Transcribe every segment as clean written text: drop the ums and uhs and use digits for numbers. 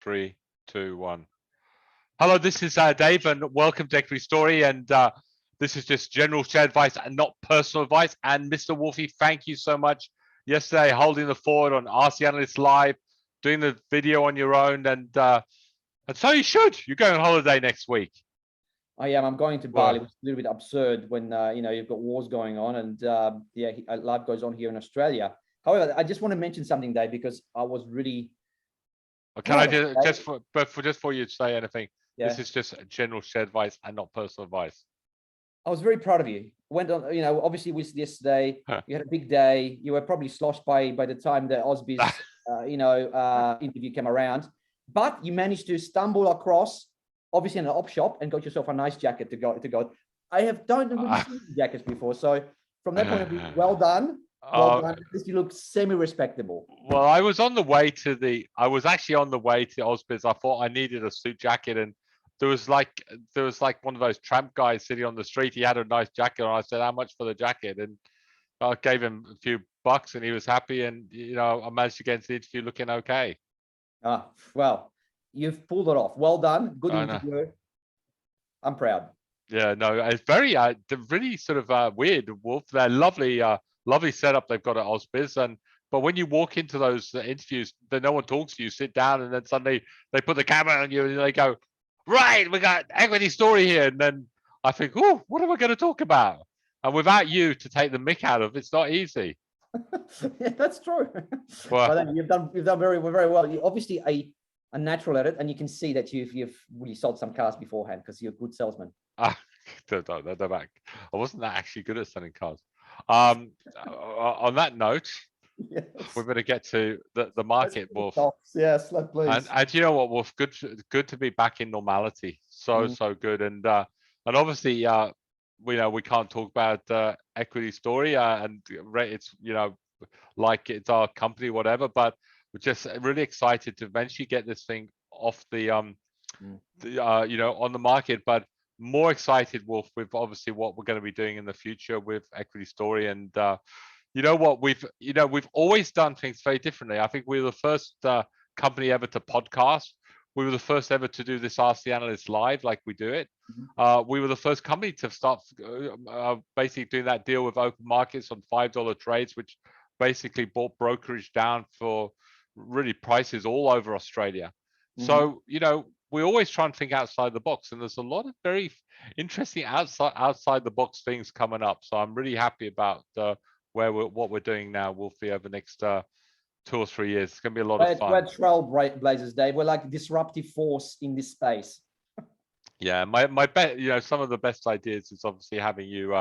3, 2, 1. Hello, this is Dave, and welcome to Equity Story. And this is just general share advice and not personal advice. And Mr. Wolfie, thank you so much yesterday holding the fort on Ask the Analyst Live, doing the video on your own, and so you should. You're going on holiday next week. I am. I'm going to Bali, which is a little bit absurd when you've got wars going on, and life goes on here in Australia. However, I just want to mention something, Dave, because I was really. Can I just for you to say anything? Yeah. This is just general share advice and not personal advice. I was very proud of you. Went on, obviously with yesterday. You had a big day. You were probably sloshed by the time the Ausbiz, interview came around, but you managed to stumble across, obviously in an op shop, and got yourself a nice jacket to go. I don't really seen jackets before, so from that point of view, well done. Well done. At least you look semi-respectable. Well, I was actually on the way to Ausbiz. I thought I needed a suit jacket, and there was like one of those tramp guys sitting on the street. He had a nice jacket on. I said, "How much for the jacket?" And I gave him a few bucks, and he was happy. And I managed to get into the interview looking okay. Well, you've pulled it off. Well done. Good interview. I'm proud. Yeah, no, it's very really sort of weird, Wolf. They're lovely setup they've got at Ausbiz, but when you walk into those interviews, then no one talks to you. Sit down, and then suddenly they put the camera on you, and they go, "Right, we got Equity Story here." And then I think, "Oh, what am I going to talk about?" And without you to take the mick out of, it's not easy. Yeah, that's true. Well, you've done very well. You're obviously a natural at it, and you can see that you've really sold some cars beforehand because you're a good salesman. I wasn't that actually good at selling cars. On that note, yes. We're going to get to the market, Wolf. Yes, please. And you know what, Wolf? Good to be back in normality. So good. And obviously, we can't talk about Equity Story, and it's like it's our company, whatever. But we're just really excited to eventually get this thing off the on the market, but more excited, Wolf, with obviously what we're going to be doing in the future with Equity Story. And we've always done things very differently. I think we were the first company ever to podcast. We were the first ever to do this Ask the Analyst Live like we do it. We were the first company to start basically doing that deal with open markets on $5 trades, which basically brought brokerage down for really prices all over Australia. So we always try and think outside the box, and there's a lot of very interesting outside the box things coming up. So I'm really happy about what we're doing now, Wolfie, over the next 2 or 3 years. It's going to be a lot of fun. We're trailblazers, Dave. We're like disruptive force in this space. Yeah, my bet, some of the best ideas is obviously having you,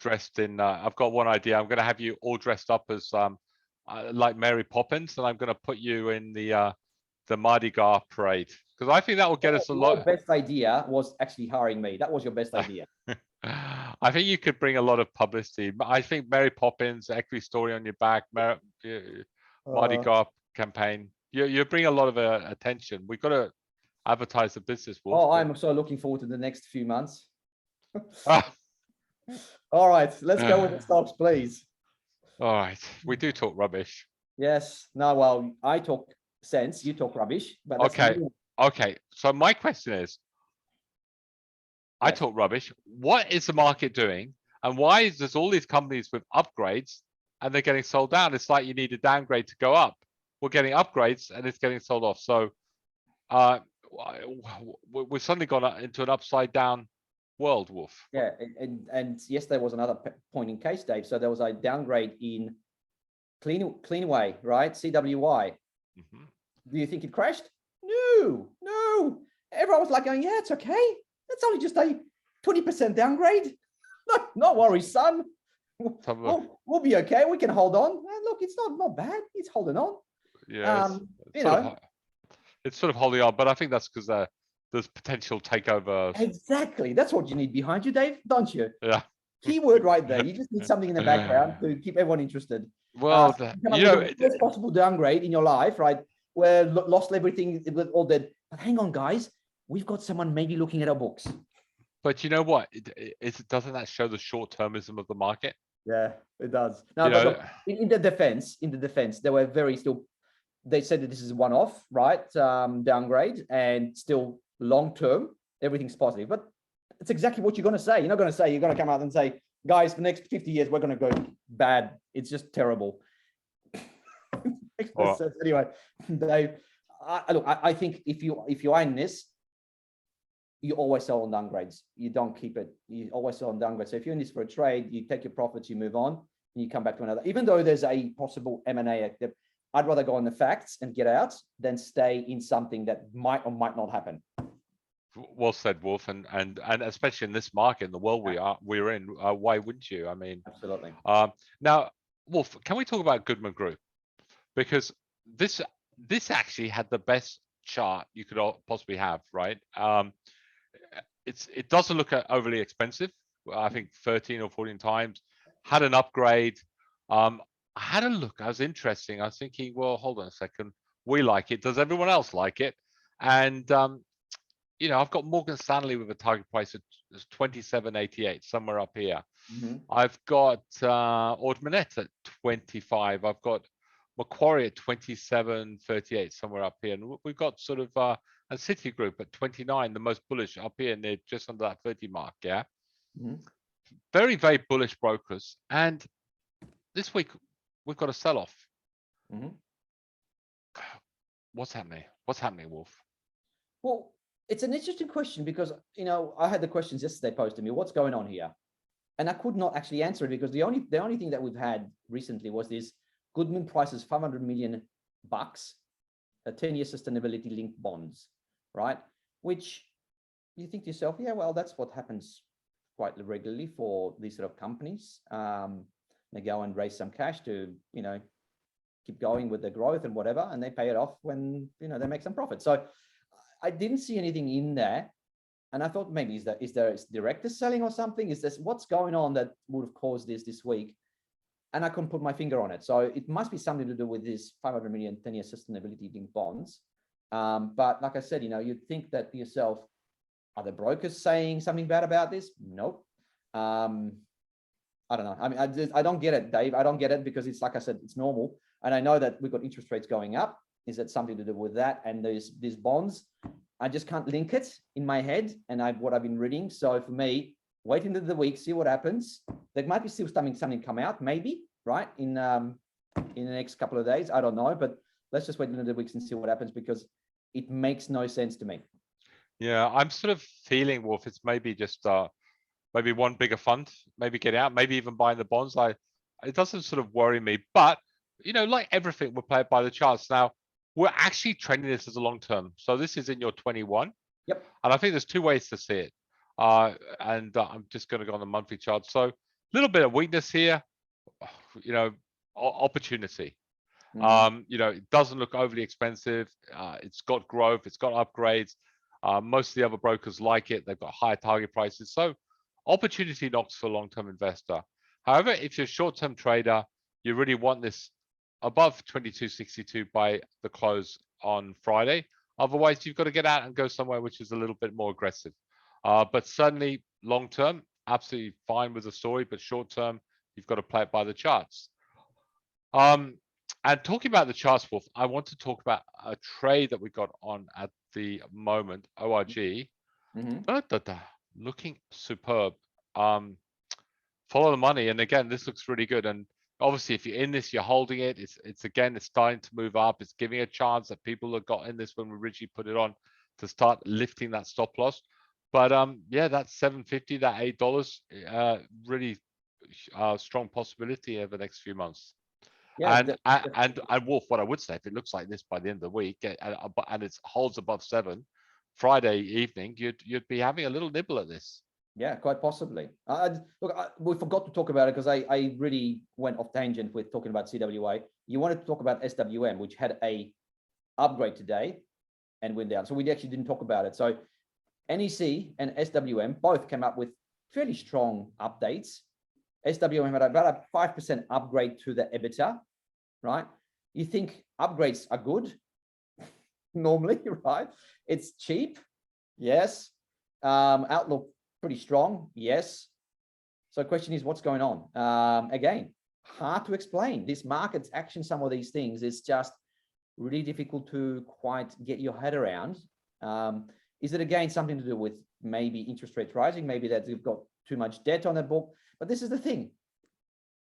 dressed in. I've got one idea. I'm going to have you all dressed up as like Mary Poppins, and I'm going to put you in the Mardi Gras parade, because I think that will get us a lot. Your best idea was actually hiring me. That was your best idea. I think you could bring a lot of publicity. I think Mary Poppins, Equity Story on your back, Mardi Gras campaign. You bring a lot of attention. We've got to advertise the business. Wolf. I'm so looking forward to the next few months. All right, let's go with the stocks, please. All right, we do talk rubbish. Yes. No, well, I talk sense, you talk rubbish. But okay. So my question is, I talk rubbish. What is the market doing, and why is there's all these companies with upgrades and they're getting sold down? It's like you need a downgrade to go up. We're getting upgrades and it's getting sold off. So we've suddenly gone into an upside down world, Wolf. Yeah, and yesterday was another point in case, Dave. So there was a downgrade in Cleanway, right? CWY. Do you think it crashed? No. Everyone was like going, yeah, it's okay. That's only just a 20% downgrade. No worries, son. We'll be okay. We can hold on. And look, it's not bad. It's holding on. Yeah, it's sort of holding on, but I think that's because there's potential takeover. Exactly. That's what you need behind you, Dave, don't you? Yeah. Keyword right there. You just need something in the background to keep everyone interested. Well, the best possible downgrade in your life, right? Where lost everything, all that. But hang on, guys. We've got someone maybe looking at our books. But you know what? Doesn't that show the short-termism of the market? Yeah, it does. Now, but look, in the defense, they were very still they said that this is one-off, right? Downgrade, and still long-term, everything's positive. But it's exactly what you're going to say. You're not going to say, you're going to come out and say, guys, for the next 50 years, we're going to go bad. It's just terrible. Anyway, Dave, I think if you are in this, you always sell on downgrades. You don't keep it. You always sell on downgrades. So if you're in this for a trade, you take your profits, you move on, and you come back to another. Even though there's a possible M&A, I'd rather go on the facts and get out than stay in something that might or might not happen. Well said, Wolf, and especially in this market, in the world we're in, why wouldn't you? I mean, absolutely. Now, Wolf, can we talk about Goodman Group? Because this actually had the best chart you could possibly have, right? It doesn't look overly expensive. I think 13 or 14 times. Had an upgrade. I had a look. I was interesting. I was thinking, well, hold on a second. We like it. Does everyone else like it? And you know, I've got Morgan Stanley with a target price of 27.88, somewhere up here. Mm-hmm. I've got Ord Minnett at 25. I've got Macquarie at 27.38, somewhere up here. And we've got sort of and Citigroup at 29, the most bullish up here, near just under that 30 mark. Yeah. Mm-hmm. Very, very bullish brokers. And this week we've got a sell-off. Mm-hmm. What's happening? What's happening, Wolf? Well, it's an interesting question because, you know, I had the questions yesterday posed to me, what's going on here? And I could not actually answer it because the only thing that we've had recently was this Goodman prices $500 million, a 10-year sustainability linked bonds, right? Which you think to yourself, yeah, well, that's what happens quite regularly for these sort of companies. They go and raise some cash to, you know, keep going with the growth and whatever, and they pay it off when, you know, they make some profit. So I didn't see anything in there. And I thought maybe is there directors selling or something? Is this what's going on that would have caused this week? And I couldn't put my finger on it. So it must be something to do with this 500 million 10-year sustainability linked bonds. But like I said, you know, you'd think that to yourself, are the brokers saying something bad about this? Nope. I don't know. I mean, I don't get it, Dave. I don't get it because it's like I said, it's normal. And I know that we've got interest rates going up. Is it something to do with that? And these bonds, I just can't link it in my head and what I've been reading. So for me, wait into the week, see what happens. There might be still something come out, maybe, right? In the next couple of days. I don't know, but let's just wait into the weeks and see what happens because it makes no sense to me. Yeah, I'm sort of feeling, Wolf, it's maybe just maybe one bigger fund, maybe get out, maybe even buying the bonds. It doesn't sort of worry me, but you know, like everything, we'll play it by the charts. Now, we're actually trending this as a long term. So this is in your 21. Yep. And I think there's two ways to see it. I'm just going to go on the monthly chart. So a little bit of weakness here, you know, opportunity. Mm-hmm. You know, it doesn't look overly expensive. It's got growth, it's got upgrades. Most of the other brokers like it. They've got higher target prices. So opportunity knocks for a long-term investor. However, if you're a short-term trader, you really want this above 22.62 by the close on Friday. Otherwise, you've got to get out and go somewhere which is a little bit more aggressive. But certainly long-term, absolutely fine with the story. But short-term, you've got to play it by the charts. And talking about the charts, Wolf, I want to talk about a trade that we got on at the moment, ORG. Mm-hmm. Looking superb. Follow the money. And again, this looks really good. And obviously, if you're in this, you're holding it. It's again, it's starting to move up. It's giving a chance that people have got in this when we originally put it on to start lifting that stop loss. But yeah, that $7.50, that $8, really strong possibility over the next few months. Yeah, and Wolf, what I would say, if it looks like this by the end of the week and it holds above 7 Friday evening, you'd be having a little nibble at this. Yeah, quite possibly. We forgot to talk about it because I really went off tangent with talking about CWA. You wanted to talk about SWM, which had a upgrade today and went down. So we actually didn't talk about it. So NEC and SWM both came up with fairly strong updates. SWM had about a 5% upgrade to the EBITDA, right? You think upgrades are good normally, right? It's cheap, yes. Outlook pretty strong, yes. So the question is, what's going on? Again, hard to explain. This market's action, some of these things is just really difficult to quite get your head around. Is it again something to do with maybe interest rates rising, maybe that you've got too much debt on the book? But this is the thing.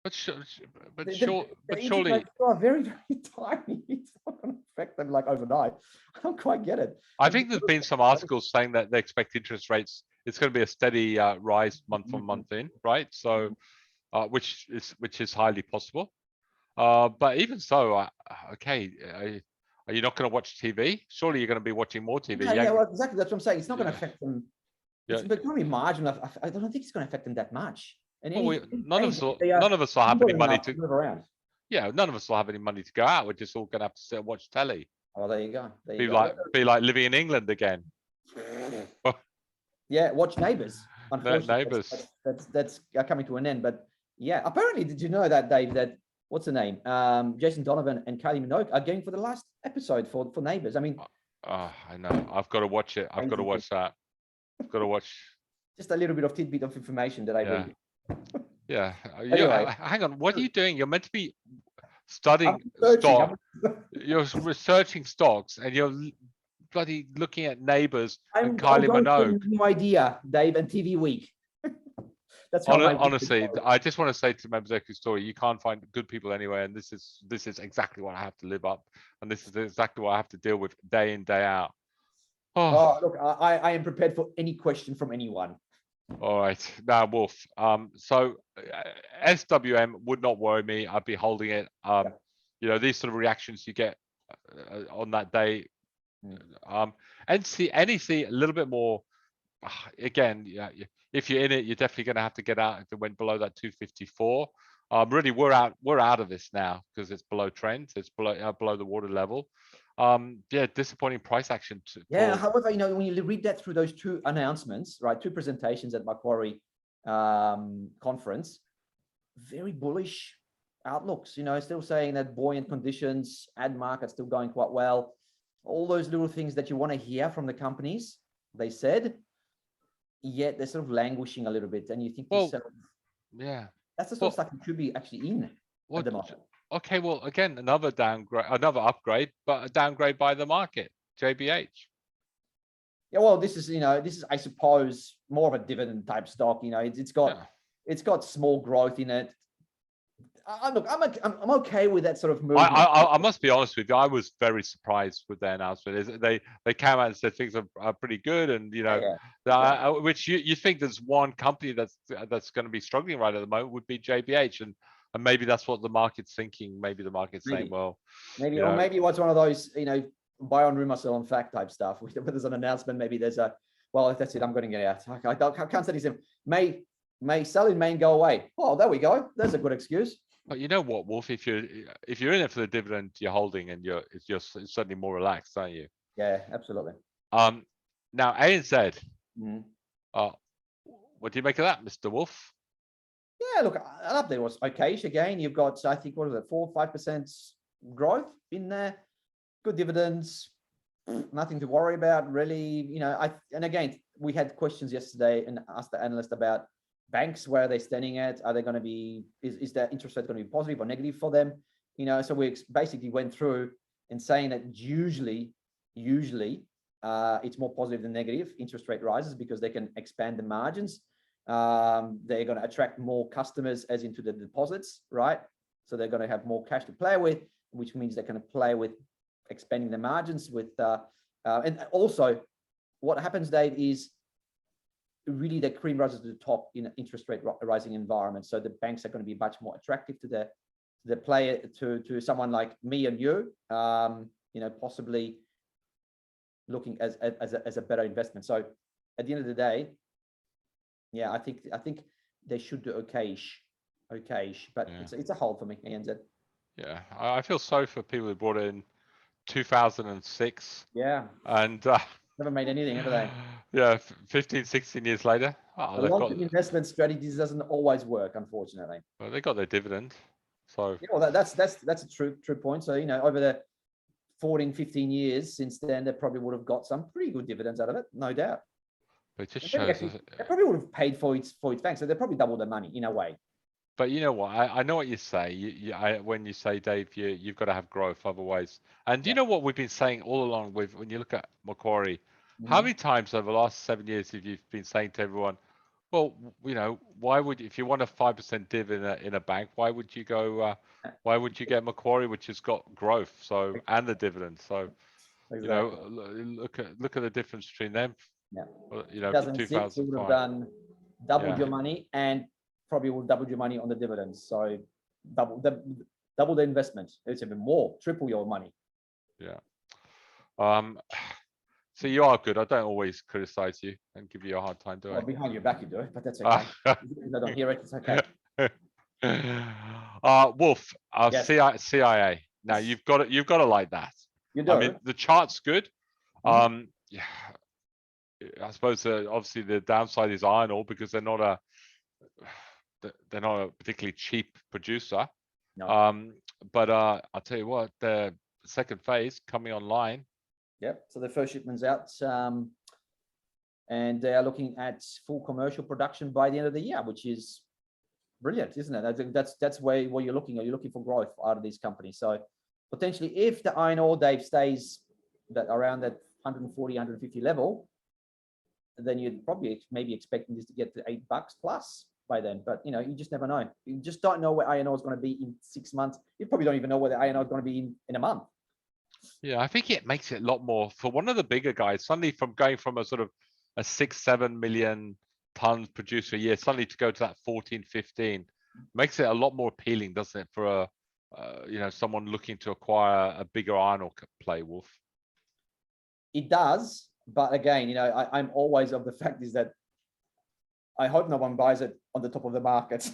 But The surely, rates are very, very tiny. It's not going to affect them like overnight. I don't quite get it. I think there's been some articles saying that they expect interest rates, it's going to be a steady rise month on month in, right? So, which is highly possible. But even so, okay, are you not going to watch TV? Surely you're going to be watching more TV. Yeah, well, exactly. That's what I'm saying. It's not going to Yeah. affect them. Yeah. It's going to be marginal. I don't think it's going to affect them that much. And Well, none of us will have any money to move around. Yeah, none of us will have any money to go out. We're just all going to have to sit and watch telly. Oh, there you go. Be like living in England again. Yeah, watch Neighbours. Unfortunately, Neighbours. That's coming to an end. But yeah, apparently, did you know that, Dave? That what's the name? Jason Donovan and Kylie Minogue are going for the last episode for Neighbours. I mean, I know. I've got to watch it. I've got to watch that. I've got to watch. Just a little bit of tidbit of information that I read. Yeah. Anyway. Hang on. What are you doing? You're meant to be studying stock. You're researching stocks, and you're bloody looking at Neighbours and Kylie Minogue. No idea, Dave, and TV Week. That's honestly, I just want to say to members of Equity Story, you can't find good people anywhere, and this is exactly what I have to live up, and this is exactly what I have to deal with day in, day out. Look, I am prepared for any question from anyone. All right, now Wolf. So SWM would not worry me. I'd be holding it. You know, these sort of reactions you get on that day. NEC a little bit more. Again, yeah. If you're in it, you're definitely going to have to get out if it went below that 254. Really, we're out of this now because it's below trend. It's below the water level. Yeah, disappointing price action. However, you know, when you read that through those two announcements, right, two presentations at Macquarie conference, very bullish outlooks. You know, still saying that buoyant conditions, ad market still going quite well. All those little things that you want to hear from the companies, they said. Yet they're sort of languishing a little bit, and you think, yeah, that's the sort of stuff you should be actually in at the moment. Okay, well, again, another upgrade, but a downgrade by the market, JBH. Yeah, well, this is I suppose more of a dividend type stock. You know, it's got small growth in it. Look, I'm okay with that sort of movement. I must be honest with you. I was very surprised with their announcement. They came out and said things are pretty good, and you know, which you think there's one company that's going to be struggling right at the moment would be JBH, and maybe that's what the market's thinking. Maybe the market's saying, well, maybe it was one of those, you know, buy on rumor, sell on fact type stuff. Where there's an announcement, maybe there's if that's it, I'm going to get out. I can't say this. May sell in May go away. Oh, there we go. There's a good excuse. But you know what, Wolf? If you're in it for the dividend, you're holding, and you're certainly more relaxed, aren't you? Yeah, absolutely. Now ANZ. What do you make of that, Mr. Wolf? Yeah, look, an update was okay. Again, you've got, I think, what is it, 4-5% growth in there. Good dividends. Nothing to worry about, really. You know, and again, we had questions yesterday and asked the analyst about banks, where are they standing at? Are they going to be, is their interest rate going to be positive or negative for them? You know, so we basically went through and saying that usually it's more positive than negative interest rate rises because they can expand the margins. They're going to attract more customers as into the deposits, right? So they're going to have more cash to play with, which means they're going to play with expanding the margins with, and also what happens, Dave, is really the cream rises to the top in an interest rate rising environment. So the banks are going to be much more attractive to the player, to someone like me and you, you know, possibly looking as a better investment. So at the end of the day, yeah, I think they should do okayish, but it's a hold for me, ANZ. Yeah, I feel sorry for people who bought it in 2006. Yeah. And never made anything, have they? Yeah, 15, 16 years later. Long-term investment strategies doesn't always work, unfortunately. Well, they got their dividend. So yeah, well, that's a true point. So, you know, over the 14, 15 years since then, they probably would have got some pretty good dividends out of it, no doubt. But it just shows they probably would have paid for its bank, so they probably doubled their money in a way. But you know what? I know what you say. When you say, Dave, you've got to have growth otherwise. And you know what we've been saying all along with when you look at Macquarie, how many times over the last 7 years have you been saying to everyone, well, why would, if you want a 5% div in a bank, why would you go? Why would you get Macquarie, which has got growth, so, and the dividend? So, Exactly. look at the difference between them. Yeah. For 2006, you would have 2005. done doubled Yeah. your money and probably would double your money on the dividends. So double the investment. It's even more, triple your money. Yeah. So you are good. I don't always criticize you and give you a hard time, do I? Behind your back you do, but that's okay. If I don't hear it, it's okay. Wolf, Yes. CIA. Now you've got to like that. You do. I mean, the chart's good. Yeah, I suppose obviously the downside is iron ore because they're not a particularly cheap producer. No. But I'll tell you what, the second phase coming online. Yep. So the first shipment's out, and they are looking at full commercial production by the end of the year, which is brilliant, isn't it? I think that's where you're looking. Are you looking for growth out of these companies? So potentially, if the iron ore, Dave, stays around that 140, 150 level, then you'd probably maybe expecting this to get to $8 plus by then. But you just never know. You just don't know where iron ore is going to be in 6 months. You probably don't even know where the iron ore is going to be in a month. Yeah, I think it makes it a lot more for one of the bigger guys. Suddenly, from going from a sort of a 6-7 million tons producer a year, suddenly to go to that 14-15, makes it a lot more appealing, doesn't it, for someone looking to acquire a bigger iron ore play, Wolf? It does, but again, I'm always of the fact is that I hope no one buys it on the top of the market.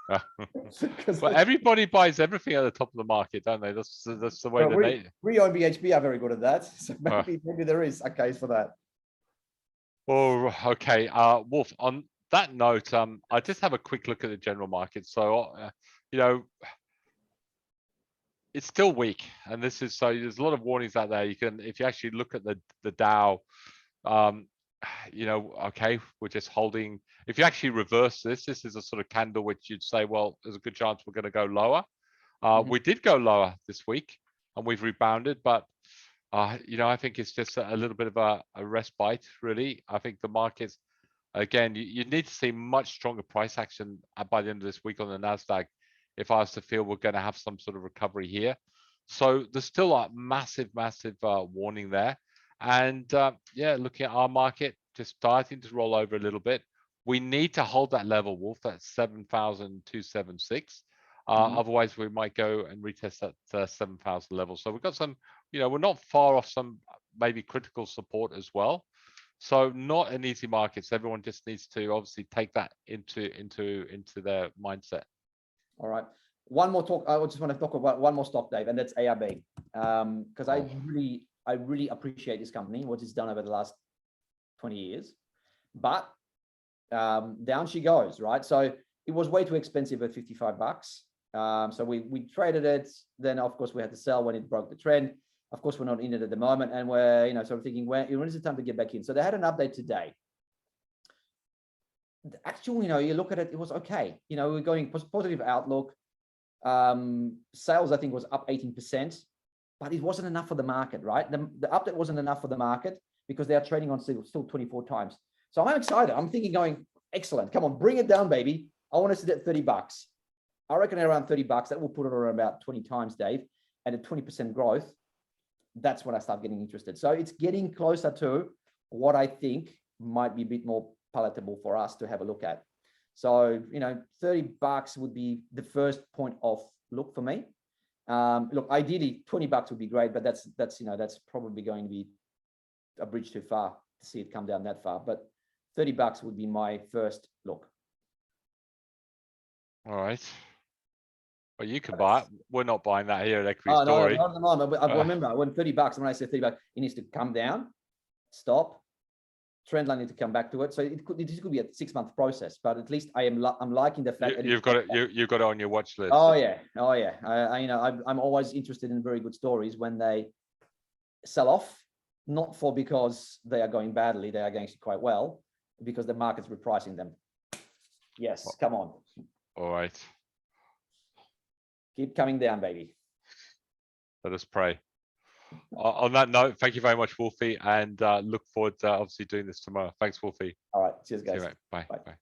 Well, everybody buys everything at the top of the market, don't they? That's the way that Rio and BHP are very good at that. So maybe there is a case for that. Oh, okay. Wolf, on that note, I just have a quick look at the general market. So, it's still weak, and there's a lot of warnings out there. If you actually look at the Dow, okay, we're just holding. If you actually reverse this is a sort of candle which you'd say, well, there's a good chance we're going to go lower. We did go lower this week, and we've rebounded, but I think it's just a little bit of a respite, really. I think the markets, again, you need to see much stronger price action by the end of this week on the Nasdaq if I was to feel we're going to have some sort of recovery here. So there's still a massive warning there. And looking at our market, just starting to roll over a little bit. We need to hold that level, Wolf, that's 7,276. Otherwise, we might go and retest that 7,000 level. So we've got some, we're not far off some maybe critical support as well. So not an easy market. So everyone just needs to obviously take that into their mindset. All right. One more talk. I just want to talk about one more stock, Dave, and that's ARB. Because I really appreciate this company, what it's done over the last 20 years. But down she goes, right? So it was way too expensive at $55. So we traded it. Then of course we had to sell when it broke the trend. Of course we're not in it at the moment, and we're sort of thinking when is the time to get back in. So they had an update today. Actually, you look at it, it was okay. We're going positive outlook. Sales I think was up 18%, but it wasn't enough for the market, right? The update wasn't enough for the market because they are trading on still 24 times. So I'm excited. I'm thinking going, excellent. Come on, bring it down, baby. I want to sit at $30. I reckon around $30, that will put it around about 20 times, Dave. And at 20% growth, that's when I start getting interested. So it's getting closer to what I think might be a bit more palatable for us to have a look at. So, $30 would be the first point of look for me. Look, ideally $20 would be great, but that's probably going to be a bridge too far to see it come down that far. But $30 would be my first look. All right. Well, you can buy it. We're not buying that here at Equities Story. No. But I remember when $30, when I say $30, it needs to come down, stop. Trend line need to come back to it. So this could be a 6-month process, but at least I'm liking the fact that you've got it on your watch list. Oh yeah. I'm always interested in very good stories when they sell off, not because they are going badly, they are going quite well, because the market's repricing them. Yes, come on. All right. Keep coming down, baby. Let us pray. On that note, thank you very much, Wolfie, and look forward to obviously doing this tomorrow. Thanks, Wolfie. All right. Cheers, guys. See you, mate. Bye. Bye. Bye.